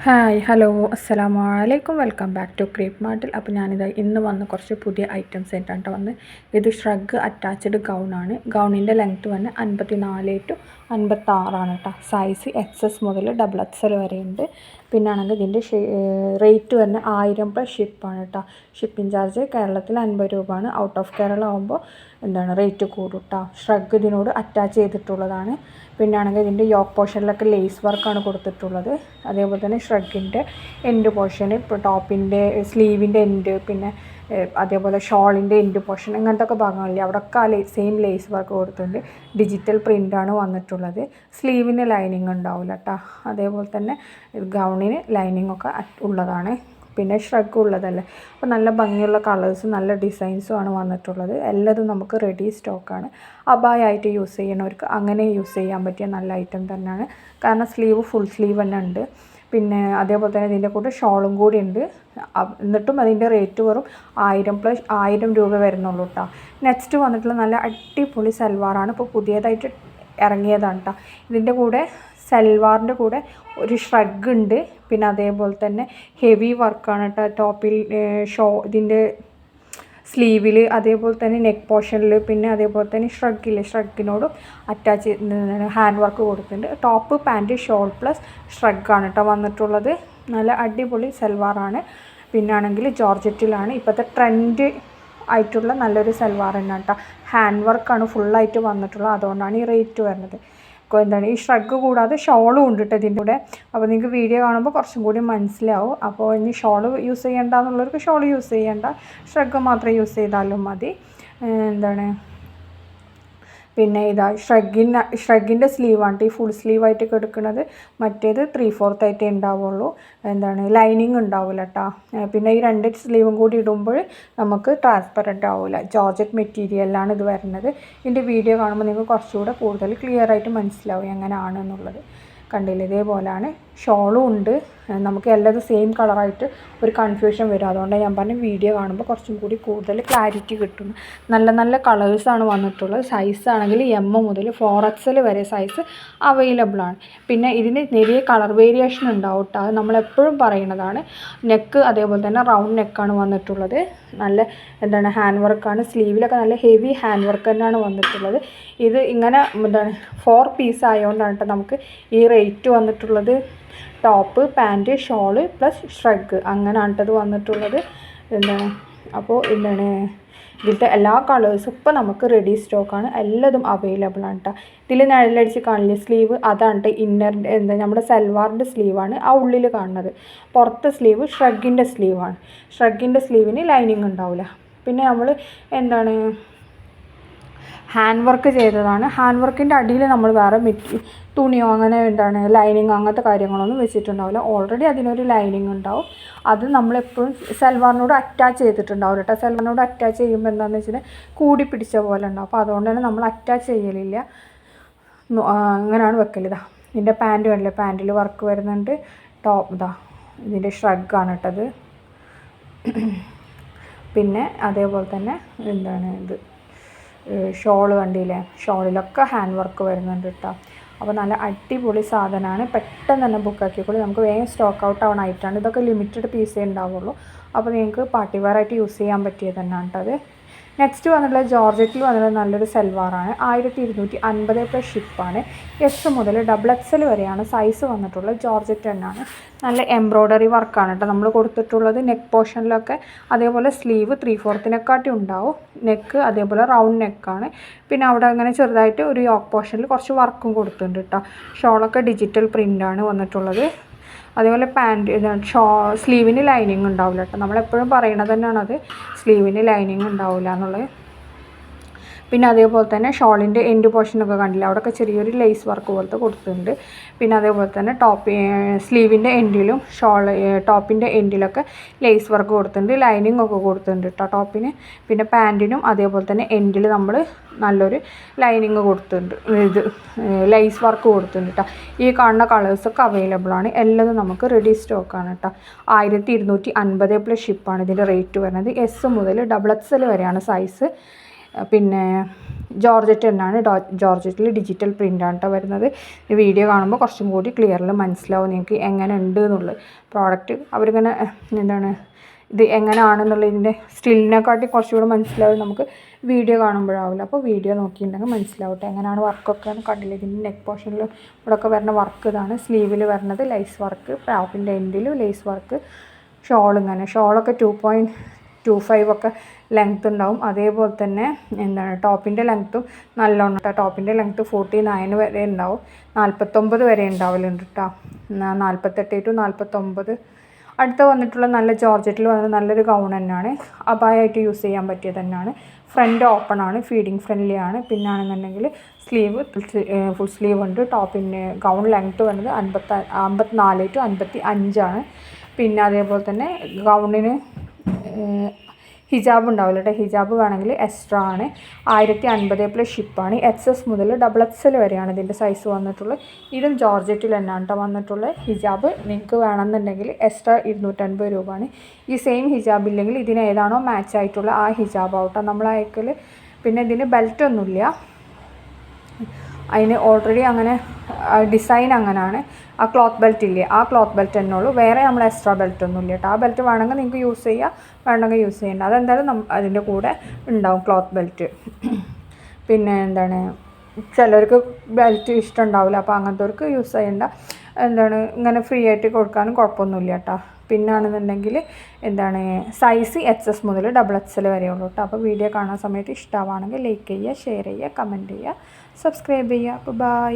Hi hello അസ്സലാമു അലൈക്കും welcome back to creep മാർട്ടിൽ. അപ്പോൾ ഞാനിത് ഇന്ന് വന്ന് കുറച്ച് പുതിയ ഐറ്റംസ് ആയിട്ടാണ് വന്ന്. ഇത് ഷ്രഗ് അറ്റാച്ച്ഡ് ഗൗണാണ്. ഗൗണിൻ്റെ ലെങ്ത്ത് വന്ന് 54 to 56 കേട്ടോ. സൈസ് XS മുതൽ XXL വരെ ഉണ്ട്. പിന്നാണെങ്കിൽ ഇതിൻ്റെ റേറ്റ് വരുന്നത് 1000 + ഷിപ്പാണ് കേട്ടോ. ഷിപ്പിംഗ് ചാർജ് കേരളത്തിൽ 50 രൂപയാണ്. ഔട്ട് ഓഫ് കേരള ആകുമ്പോൾ റേറ്റ് കൂടും കേട്ടോ. ഷ്രഗ് ഇതിനോട് അറ്റാച്ച് ചെയ്തിട്ടുള്ളതാണ്. പിന്നാണെങ്കിൽ ഇതിൻ്റെ യോക്ക് പോർഷനിലൊക്കെ ലേസ് വർക്കാണ് കൊടുത്തിട്ടുള്ളത്. അതേപോലെ തന്നെ ഷ്രഗിൻ്റെ എൻഡ് പോർഷൻ, ഇപ്പോൾ ടോപ്പിൻ്റെ സ്ലീവിൻ്റെ എൻഡ്, പിന്നെ അതേപോലെ ഷോളിൻ്റെ എൻഡ് പോർഷൻ, അങ്ങനത്തെ ഒക്കെ ഭാഗങ്ങളില്ലേ അവിടെയൊക്കെ ആ സെയിം ലേസ് വർക്ക് കൊടുത്തിട്ടുണ്ട്. ഡിജിറ്റൽ പ്രിൻ്റാണ് വന്നിട്ടുള്ളത്. സ്ലീവിന് ലൈനിങ് ഉണ്ടാവില്ല കേട്ടോ. അതേപോലെ തന്നെ ഗൗണിന് ലൈനിങ് ഒക്കെ ഉള്ളതാണ്. പിന്നെ ഷ്രഗ് ഉള്ളതല്ലേ, അപ്പോൾ നല്ല ഭംഗിയുള്ള കളേഴ്സും നല്ല ഡിസൈൻസും ആണ് വന്നിട്ടുള്ളത്. എല്ലാതും നമുക്ക് റെഡി സ്റ്റോക്കാണ്. അബായായിട്ട് യൂസ് ചെയ്യണവർക്ക് അങ്ങനെ യൂസ് ചെയ്യാൻ പറ്റിയ നല്ല ഐറ്റം തന്നെയാണ്. കാരണം സ്ലീവ് ഫുൾ സ്ലീവ് തന്നെ ഉണ്ട്. പിന്നെ അതേപോലെ തന്നെ ഇതിൻ്റെ കൂടെ ഷോളും കൂടി ഉണ്ട്. എന്നിട്ടും അതിൻ്റെ റേറ്റ് വെറും 1000 രൂപ വരുന്നുള്ളൂ കേട്ടോ. നെക്സ്റ്റ് വന്നിട്ടുള്ള നല്ല അടിപൊളി സൽവാറാണ്. ഇപ്പോൾ പുതിയതായിട്ട് ഇറങ്ങിയതാണ് കേട്ടോ. ഇതിൻ്റെ കൂടെ സൽവാറിൻ്റെ കൂടെ ഒരു ഷ്രഗ് ഉണ്ട്. പിന്നെ അതേപോലെ തന്നെ ഹെവി വർക്കാണ് കേട്ടോ. ടോപ്പിൽ ഇതിൻ്റെ സ്ലീവിൽ, അതേപോലെ തന്നെ നെക്ക് പോർഷനിൽ, പിന്നെ അതേപോലെ തന്നെ ഷ്രഗിനോടും അറ്റാച്ച് ഹാൻഡ് വർക്ക് കൊടുത്തിട്ടുണ്ട്. ടോപ്പ് പാൻറ്റ് ഷോൾ പ്ലസ് ഷ്രഗാണ് കേട്ടോ വന്നിട്ടുള്ളത്. നല്ല അടിപൊളി സൽവാറാണ്. പിന്നാണെങ്കിൽ ജോർജറ്റിലാണ് ഇപ്പോഴത്തെ ട്രെൻഡ് ആയിട്ടുള്ള നല്ലൊരു സൽവാർ തന്നെ കേട്ടോ. ഹാൻഡ് വർക്കാണ് ഫുള്ളായിട്ട് വന്നിട്ടുള്ളത്. അതുകൊണ്ടാണ് ഈ റേറ്റ് വരുന്നത്. ഈ ഷ്രഗ് കൂടാതെ ഷോളും ഉണ്ട് കേട്ടോ ഇതിൻ്റെ കൂടെ. അപ്പോൾ നിങ്ങൾക്ക് വീഡിയോ കാണുമ്പോൾ കുറച്ചും കൂടി മനസ്സിലാവും. അപ്പോൾ ഇനി ഷോൾ യൂസ് ചെയ്യേണ്ട എന്നുള്ളവർക്ക് ഷോൾ യൂസ് ചെയ്യേണ്ട, ഷ്രഗ് മാത്രം യൂസ് ചെയ്താലും മതി. പിന്നെ ഇതാ ഷ്രഗിൻ്റെ സ്ലീവാണ് ഈ ഫുൾ സ്ലീവായിട്ട് എടുക്കുന്നത്. മറ്റേത് 3/4 ആയിട്ടേ ഉണ്ടാവുള്ളൂ. ലൈനിങ് ഉണ്ടാവില്ല കേട്ടോ. പിന്നെ ഈ 2 സ്ലീവും കൂടി ഇടുമ്പോൾ നമുക്ക് ട്രാൻസ്പെറൻറ്റ് ആവില്ല. ജോർജറ്റ് മെറ്റീരിയലാണ് ഇത് വരുന്നത്. ഇതിൻ്റെ വീഡിയോ കാണുമ്പോൾ നിങ്ങൾക്ക് കുറച്ചുകൂടെ കൂടുതൽ ക്ലിയർ ആയിട്ട് മനസ്സിലാവും എങ്ങനെയാണെന്നുള്ളത്. കണ്ടില്ല, ഇതേപോലെയാണ്. ഷോളും ഉണ്ട്. നമുക്ക് എല്ലാതും സെയിം കളറായിട്ട് ഒരു കൺഫ്യൂഷൻ വരും. അതുകൊണ്ടാണ് ഞാൻ പറഞ്ഞ വീഡിയോ കാണുമ്പോൾ കുറച്ചും കൂടി കൂടുതൽ ക്ലാരിറ്റി കിട്ടും. നല്ല നല്ല കളേഴ്സാണ് വന്നിട്ടുള്ളത്. സൈസ് ആണെങ്കിൽ M മുതൽ 4XL വരെ സൈസ് അവൈലബിൾ ആണ്. പിന്നെ ഇതിന് വലിയ കളർ വേരിയേഷൻ ഉണ്ടാവും കേട്ടോ. അത് നമ്മളെപ്പോഴും പറയുന്നതാണ്. നെക്ക് അതേപോലെ തന്നെ റൗണ്ട് നെക്കാണ് വന്നിട്ടുള്ളത്. നല്ല ഹാൻഡ് വർക്കാണ്. സ്ലീവിലൊക്കെ നല്ല ഹെവി ഹാൻഡ് വർക്ക് തന്നെയാണ് വന്നിട്ടുള്ളത്. ഇത് ഇങ്ങനെ 4 പീസ് ആയതുകൊണ്ടാണ് കേട്ടോ നമുക്ക് ഈ റേറ്റ് വന്നിട്ടുള്ളത്. Top pant shawl plus shrug അങ്ങനെയാണ് കേട്ടത് വന്നിട്ടുള്ളത്. അപ്പോൾ ഇതിൻ്റെ എല്ലാ കളേഴ്സും ഇപ്പോൾ നമുക്ക് റെഡി സ്റ്റോക്കാണ്. എല്ലാതും അവൈലബിൾ ആണ് കേട്ടോ. ഇതിൽ നിഴലടിച്ച് കാണില്ലേ സ്ലീവ്, അതാണ് കേട്ടോ ഇന്നർ നമ്മുടെ സൽവാറിൻ്റെ സ്ലീവാണ് ആ ഉള്ളിൽ കാണുന്നത്. പുറത്തെ സ്ലീവ് ഷ്രഗിൻ്റെ സ്ലീവാണ്. ഷ്രഗിൻ്റെ സ്ലീവിന് ലൈനിങ് ഉണ്ടാവില്ല. പിന്നെ നമ്മൾ ഹാൻഡ് വർക്ക് ചെയ്തതാണ്. ഹാൻഡ് വർക്കിൻ്റെ അടിയിൽ നമ്മൾ വേറെ തുണിയോ അങ്ങനെ ലൈനിങ് അങ്ങനത്തെ കാര്യങ്ങളൊന്നും വെച്ചിട്ടുണ്ടാവില്ല. ഓൾറെഡി അതിനൊരു ലൈനിങ് ഉണ്ടാവും. അത് നമ്മളെപ്പോഴും സൽവാറിനോട് അറ്റാച്ച് ചെയ്തിട്ടുണ്ടാവും കേട്ടോ. സൽവാറിനോട് അറ്റാച്ച് ചെയ്യുമ്പോൾ എന്താണെന്ന് വെച്ചാൽ കൂടി പിടിച്ച പോലെ ഉണ്ടാവും. അപ്പോൾ അതുകൊണ്ട് തന്നെ നമ്മൾ അറ്റാച്ച് ചെയ്യലില്ല. അങ്ങനെയാണ് വെക്കലിതാ. ഇതിൻ്റെ പാൻറ്റ് കണ്ടില്ലേ, പാൻറ്റിൽ വർക്ക് വരുന്നുണ്ട്. ഇതിൻ്റെ ഷ്രഗാണ് കേട്ടത്. പിന്നെ അതേപോലെ തന്നെ ഇത് ഷോള് കണ്ടില്ലേ, ഷോളിലൊക്കെ ഹാൻഡ് വർക്ക് വരുന്നുണ്ട് കേട്ടോ. അപ്പോൾ നല്ല അടിപൊളി സാധനമാണ്. പെട്ടെന്ന് തന്നെ ബുക്കാക്കിക്കോളൂ. നമുക്ക് വേഗം സ്റ്റോക്ക് ഔട്ട് ആവണ ഐറ്റമാണ്. ഇതൊക്കെ ലിമിറ്റഡ് പീസേ ഉണ്ടാവുള്ളൂ. അപ്പോൾ നിങ്ങൾക്ക് പാർട്ടി വെയർ ആയിട്ട് യൂസ് ചെയ്യാൻ പറ്റിയത് തന്നെയാണ് കേട്ടോ അത്. നെക്സ്റ്റ് വന്നിട്ടുള്ള ജോർജറ്റിൽ വന്നിട്ടുള്ള നല്ലൊരു സൽവാറാണ്. 1250 പ്ലസ് ഷിപ്പാണ്. S മുതൽ XXL വരെയാണ് സൈസ് വന്നിട്ടുള്ളത്. ജോർജറ്റ് തന്നെയാണ്. നല്ല എംബ്രോയ്ഡറി വർക്കാണ് കേട്ടോ നമ്മൾ കൊടുത്തിട്ടുള്ളത്. നെക്ക് പോർഷനിലൊക്കെ അതേപോലെ സ്ലീവ് 3/4 ഉണ്ടാവും. നെക്ക് അതേപോലെ റൗണ്ട് നെക്കാണ്. പിന്നെ അവിടെ അങ്ങനെ ചെറുതായിട്ട് ഒരു യോക്ക് പോർഷനിൽ കുറച്ച് വർക്കും കൊടുത്തിട്ടുണ്ട് കേട്ടോ. ഷോളൊക്കെ ഡിജിറ്റൽ പ്രിൻ്റാണ് വന്നിട്ടുള്ളത്. അതേപോലെ സ്ലീവിന് ലൈനിങ് ഉണ്ടാവില്ല കേട്ടോ. നമ്മളെപ്പോഴും പറയണത് തന്നെയാണത്, സ്ലീവിന് ലൈനിങ് ഉണ്ടാവില്ല എന്നുള്ളത്. പിന്നെ അതേപോലെ തന്നെ ഷോളിൻ്റെ എൻഡ് പോർഷനൊക്കെ കണ്ടില്ല, അവിടെയൊക്കെ ചെറിയൊരു ലേസ് വർക്ക് പോലത്തെ കൊടുത്തിട്ടുണ്ട്. പിന്നെ അതേപോലെ തന്നെ സ്ലീവിൻ്റെ എൻഡിലും ടോപ്പിൻ്റെ എൻഡിലൊക്കെ ലേസ് വർക്ക് കൊടുത്തിട്ടുണ്ട്. ലൈനിങ് ഒക്കെ കൊടുത്തിട്ടുണ്ട് കേട്ടോ ടോപ്പിന്. പിന്നെ പാൻറ്റിനും അതേപോലെ തന്നെ എൻഡിൽ നമ്മൾ നല്ലൊരു ലൈനിങ് കൊടുത്തിട്ടുണ്ട്. ലേസ് വർക്ക് കൊടുത്തിട്ടുണ്ട് കേട്ടോ. ഈ കാണുന്ന കളേഴ്സൊക്കെ അവൈലബിൾ ആണ്. എല്ലാതും നമുക്ക് റെഡി സ്റ്റോക്കാണ് കേട്ടോ. 1250 പ്ലസ് ഷിപ്പാണ് ഇതിൻ്റെ റേറ്റ് വരുന്നത്. S മുതൽ XXL വരെയാണ് സൈസ്. പിന്നെ ജോർജറ്റ് തന്നെയാണ്. ജോർജറ്റിൽ ഡിജിറ്റൽ പ്രിൻ്റാണ് കേട്ടോ വരുന്നത്. ഈ വീഡിയോ കാണുമ്പോൾ കുറച്ചും കൂടി ക്ലിയറിൽ മനസ്സിലാവും നിങ്ങൾക്ക് എങ്ങനെ ഉണ്ട് എന്നുള്ളത്. പ്രോഡക്റ്റ് അവരിങ്ങനെ എന്താണ് ഇത് എങ്ങനെയാണെന്നുള്ളതിൻ്റെ സ്റ്റിലിനെക്കാട്ടി കുറച്ചുകൂടെ മനസ്സിലാവും നമുക്ക് വീഡിയോ കാണുമ്പോഴാവില്ല. അപ്പോൾ വീഡിയോ നോക്കിയിട്ടുണ്ടെങ്കിൽ മനസ്സിലാവട്ടെ എങ്ങനെയാണ് വർക്കൊക്കെ കണ്ടില്ല. ഇതിൻ്റെ നെക്ക് പോർഷനിൽ ഇവിടെയൊക്കെ വരുന്ന വർക്ക് ഇതാണ്. സ്ലീവിൽ വരുന്നത് ലൈസ് വർക്ക്, ടോപ്പിൻ്റെ എൻഡിൽ ലേസ് വർക്ക്. ഇങ്ങനെ ഷോളൊക്കെ 2.25 ഒക്കെ ലെങ്ത്ത് ഉണ്ടാവും. അതേപോലെ തന്നെ എന്താണ് ടോപ്പിൻ്റെ ലെങ്ത്തും നല്ലോണം കേട്ടോ. ടോപ്പിൻ്റെ ലെങ്ത്ത് 49 വരെ ഉണ്ടാവും, 49 വരെ ഉണ്ടാവലുണ്ട് കേട്ടോ. 48 to 49. അടുത്ത വന്നിട്ടുള്ള നല്ല ജോർജറ്റിൽ വന്നത് നല്ലൊരു ഗൗൺ തന്നെയാണ്. അബായായിട്ട് യൂസ് ചെയ്യാൻ പറ്റിയത് തന്നെയാണ്. ഫ്രണ്ട് ഓപ്പൺ ആണ്, ഫീഡിങ് ഫ്രണ്ട്ലി ആണ്. പിന്നാണെന്നുണ്ടെങ്കിൽ സ്ലീവ് ഫുൾ സ്ലീവ് ഉണ്ട്. ടോപ്പിൻ്റെ ഗൗൺ ലെങ്ത്ത് വരുന്നത് 54 to 55 ആണ്. പിന്നെ അതേപോലെ തന്നെ ഗൗണിന് ഹിജാബ് ഉണ്ടാവില്ല കേട്ടോ. ഹിജാബ് വേണമെങ്കിൽ എക്സ്ട്രാ ആണ്. 1050 പ്ലസ് ഷിപ്പാണ്. XS മുതൽ XXL വരെയാണ് ഇതിൻ്റെ സൈസ് വന്നിട്ടുള്ളത്. ഇതും ജോർജറ്റിൽ തന്നെയാണ് കേട്ടോ വന്നിട്ടുള്ളത്. ഹിജാബ് നിങ്ങൾക്ക് വേണമെന്നുണ്ടെങ്കിൽ എക്സ്ട്രാ 250 രൂപയാണ്. ഈ സെയിം ഹിജാബ് ഇല്ലെങ്കിൽ ഇതിന് ഏതാണോ മാച്ച് ആയിട്ടുള്ള ആ ഹിജാബ് ആവട്ടെ നമ്മൾ അയക്കൽ. പിന്നെ ഇതിന് ബെൽറ്റ് ഒന്നുമില്ല, അതിന് ഓൾറെഡി അങ്ങനെ ഡിസൈൻ അങ്ങനെയാണ്. ആ ക്ലോത്ത് ബെൽറ്റ് ഇല്ലേ, ആ ക്ലോത്ത് ബെൽറ്റ് തന്നെ ഉള്ളൂ. വേറെ നമ്മൾ എക്സ്ട്രാ ബെൽറ്റ് ഒന്നും ഇല്ല കേട്ടോ. ആ ബെൽറ്റ് വേണമെങ്കിൽ നിങ്ങൾക്ക് യൂസ് ചെയ്യാം, വേണമെങ്കിൽ യൂസ് ചെയ്യേണ്ട. അതെന്തായാലും അതിൻ്റെ കൂടെ ഉണ്ടാവും ക്ലോത്ത് ബെൽറ്റ്. പിന്നെ എന്താണ് ചിലർക്ക് ബെൽറ്റ് ഇഷ്ടം ഉണ്ടാവില്ല, അപ്പോൾ അങ്ങനത്തെവർക്ക് യൂസ് ചെയ്യേണ്ട. ഇങ്ങനെ ഫ്രീ ആയിട്ട് കൊടുക്കാനും കുഴപ്പമൊന്നുമില്ല കേട്ടോ. പിന്നാണെന്നുണ്ടെങ്കിൽ സൈസ് XS മുതൽ XXL വരെ ഉള്ളൂ കേട്ടോ. അപ്പോൾ വീഡിയോ കാണുന്ന സമയത്ത് ഇഷ്ടമാണെങ്കിൽ ലൈക്ക് ചെയ്യുക, ഷെയർ ചെയ്യുക, കമൻറ്റ് ചെയ്യുക, സബ്സ്ക്രൈബ് ചെയ്യുക. അപ്പോൾ ബൈ.